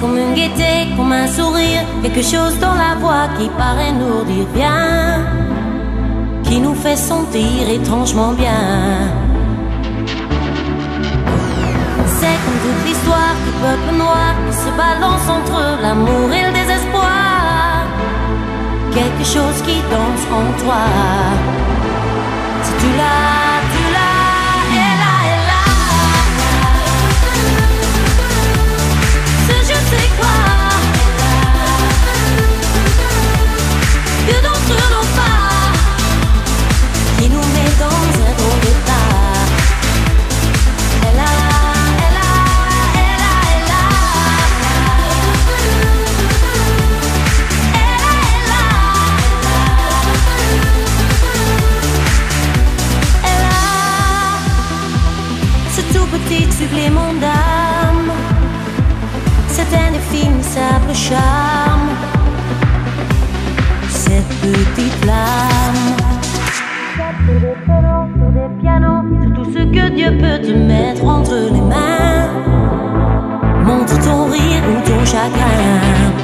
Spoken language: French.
comme une gaieté, comme un sourire, quelque chose dans la voix qui paraît nous dire bien, qui nous fait sentir étrangement bien. C'est comme toute l'histoire du peuple noir qui se balance entre l'amour et le désespoir, quelque chose qui danse en toi. Si tu l'as, tu l'as, elle là, elle là. Ce je sais quoi que d'entre nos pas qui nous met dans un drôle d'état. Elle a, elle a, elle a, elle a. Elle a, elle a. Elle a ce tout petit supplément d'âme, cet indéfinissable charme, cette petite flamme. Sur des pianos, sur des pianos, sur tout ce que Dieu peut te mettre entre les mains. Montre ton rire ou ton chagrin.